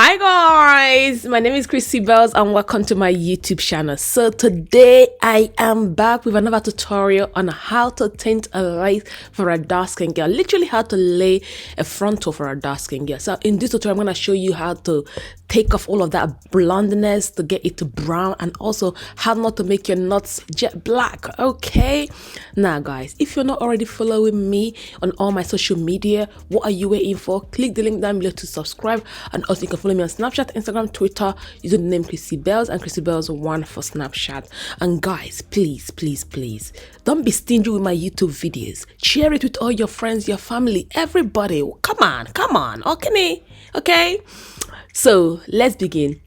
Hi guys, my name is Chrissy Bales and welcome to my YouTube channel. So today I am back with another tutorial on how to tint a lace for a dark skin girl. Literally how to lay a frontal for a dark skin girl. So in this tutorial I'm going to show you how to take off all of that blondness to get it to brown, and also how not to make your knots jet black. Okay, now guys, if you're not already following me on all my social media, what are you waiting for? Click the link down below to subscribe, and also you can follow me on Snapchat, Instagram, Twitter using the name Chrissy Bales and Chrissy Bales 1 for Snapchat. And guys, please don't be stingy with my YouTube videos. Share it with all your friends, your family, everybody. Come on, okay? So let's begin.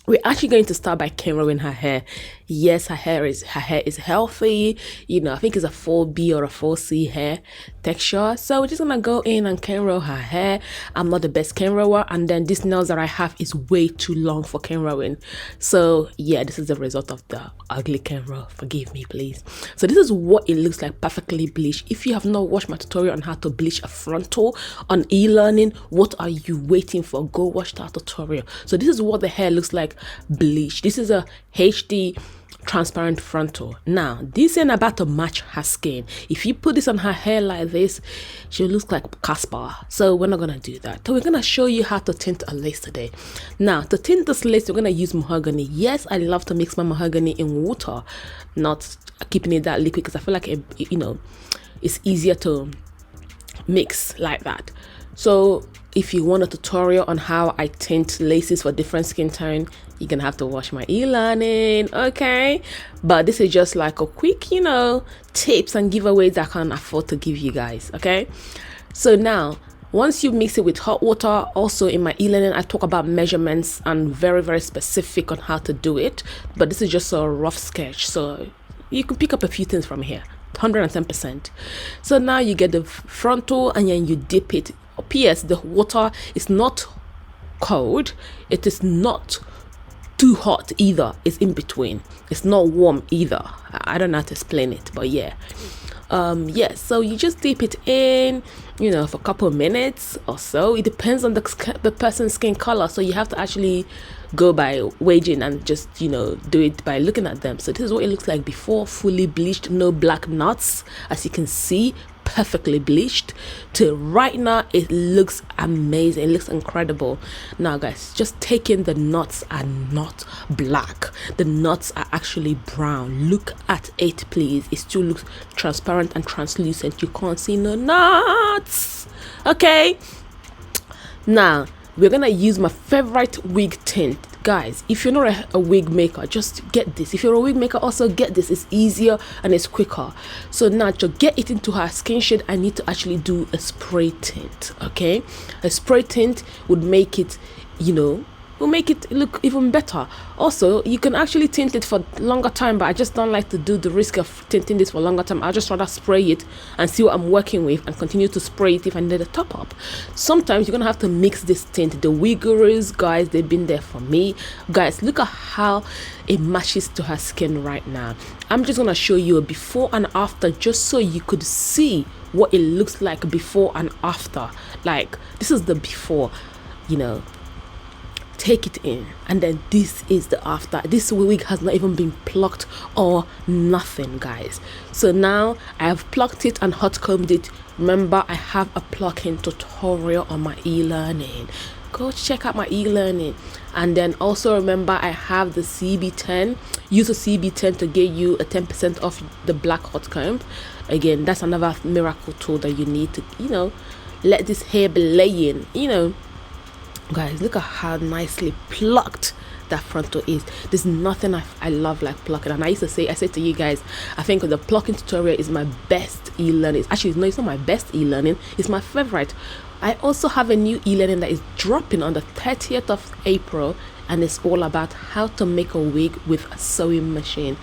We're actually going to start by cameraing her hair. Yes, her hair is healthy. You know, I think it's a 4B or a 4C hair texture. So we're just gonna go in and camera her hair. I'm not the best cameraer, and then this nails that I have is way too long for cameraing. So yeah, this is the result of the ugly camera. Forgive me, please. So this is what it looks like, perfectly bleached. If you have not watched my tutorial on how to bleach a frontal on e-learning, what are you waiting for? Go watch that tutorial. So this is what the hair looks like bleached. This is a HD transparent frontal. Now this ain't about to match her skin. If you put this on her hair like this, she looks like Casper. So we're not gonna do that. So we're gonna show you how to tint a lace today. Now to tint this lace, we're gonna use mahogany. Yes, I love to mix my mahogany in water, not keeping it that liquid, because I feel like it's easier to mix like that. So if you want a tutorial on how I tint laces for different skin tone, you're gonna have to watch my e-learning, okay? But this is just like a quick, tips and giveaways I can afford to give you guys, okay? So now, once you mix it with hot water, also in my e-learning I talk about measurements and very specific on how to do it, but this is just a rough sketch, so you can pick up a few things from here. 110%. So now you get the frontal and then you dip it. P.S. the water is not cold, it is not too hot either, it's in between, it's not warm either. I don't know how to explain it, but yeah, so you just dip it in, for a couple of minutes or so. It depends on the person's skin color, so you have to actually go by weighing and just do it by looking at them. So this is what it looks like before, fully bleached, no black knots, as you can see, perfectly bleached, to right now it looks amazing, it looks incredible. Now guys, just take in, the knots are not black, the knots are actually brown. Look at it please, it still looks transparent and translucent, you can't see no knots. Okay, now we're gonna use my favorite wig tint. Guys, if you're not a wig maker, just get this. If you're a wig maker, also get this. It's easier and it's quicker. So now to get it into her skin shade, I need to actually do a spray tint. Okay, a spray tint would make it, will make it look even better. Also, you can actually tint it for longer time, but I just don't like to do the risk of tinting this for longer time. I'll just rather spray it and see what I'm working with and continue to spray it if I need a top up. Sometimes you're gonna have to mix this tint. The WIG Gurus, guys, they've been there for me. Guys, look at how it matches to her skin right now. I'm just gonna show you a before and after, just so you could see what it looks like before and after. Like, this is the before, take it in, and then this is the after. This wig has not even been plucked or nothing, guys. So now I have plucked it and hot combed it. Remember, I have a plucking tutorial on my e-learning. Go check out my e-learning. And then also remember, I have the CB10. Use a CB10 to get you a 10% off the black hot comb. Again, that's another miracle tool that you need to let this hair be laying. Guys, look at how nicely plucked that frontal is. There's nothing I love like plucking. And I said to you guys, I think the plucking tutorial is my best e-learning. Actually, no, it's not my best e-learning, it's my favorite. I also have a new e-learning that is dropping on the 30th of April, and it's all about how to make a wig with a sewing machine.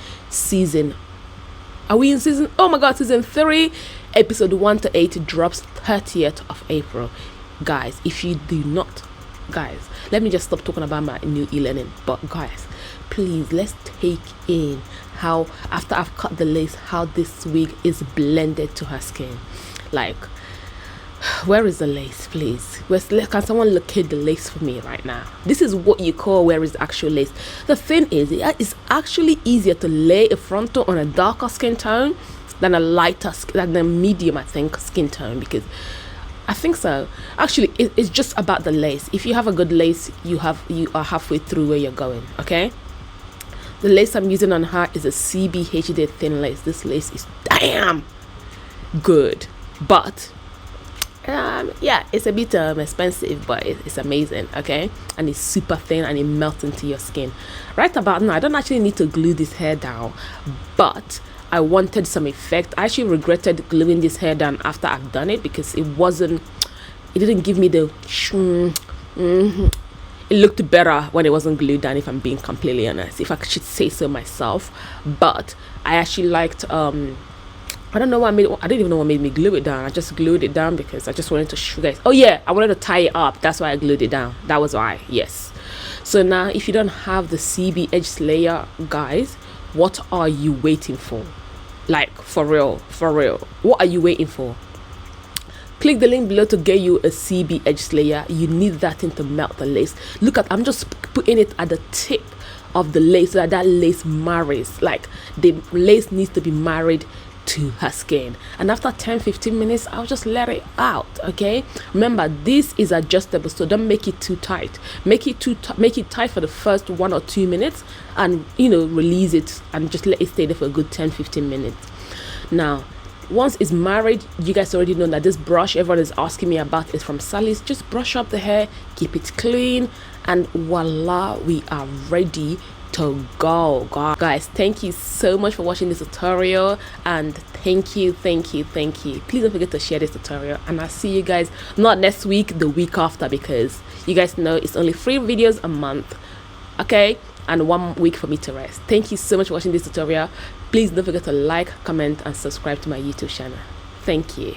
Are we in season? Oh my god, season 3, episode 1 to 8 drops 30th of April. Guys, if you do not, guys, let me just stop talking about my new e-learning. But guys, please, let's take in how, after I've cut the lace, how this wig is blended to her skin. Like, Where is the lace, please? Can someone locate the lace for me right now? This is what you call where is the actual lace. The thing is, it's actually easier to lay a frontal on a darker skin tone than a lighter, than a medium, I think, skin tone, because I think so. Actually, it's just about the lace. If you have a good lace, you are halfway through where you're going. Okay. The lace I'm using on her is a CBHD thin lace. This lace is damn good, but yeah, it's a bit expensive, but it's amazing. Okay, and it's super thin and it melts into your skin. Right about now, I don't actually need to glue this hair down, but I wanted some effect. I actually regretted gluing this hair down after I've done it, because it didn't give me the it looked better when it wasn't glued down, if I'm being completely honest, if I should say so myself. But I actually liked I don't even know what made me glue it down. I just glued it down because I just wanted to show you guys. Oh yeah, I wanted to tie it up. That's why I glued it down. That was why. Yes. So now, if you don't have the CB edge layer, guys, what are you waiting for? Like, for real, what are you waiting for? Click the link below to get you a CB edge layer. You need that thing to melt the lace. Look at, I'm just putting it at the tip of the lace so that lace marries. Like, the lace needs to be married to her skin, and after 10-15 minutes I'll just let it out. Okay, remember, this is adjustable, so don't make it too tight. Make it tight for the first 1 or 2 minutes, and release it and just let it stay there for a good 10-15 minutes. Now, once it's married, you guys already know that this brush everyone is asking me about is from Sally's. Just brush up the hair, keep it clean, and voila, we are ready to go. Guys, thank you so much for watching this tutorial, and thank you. Please don't forget to share this tutorial, and I'll see you guys not next week, the week after, because you guys know it's only 3 videos a month, okay, and 1 week for me to rest. Thank you so much for watching this tutorial. Please don't forget to like, comment, and subscribe to my YouTube channel. Thank you.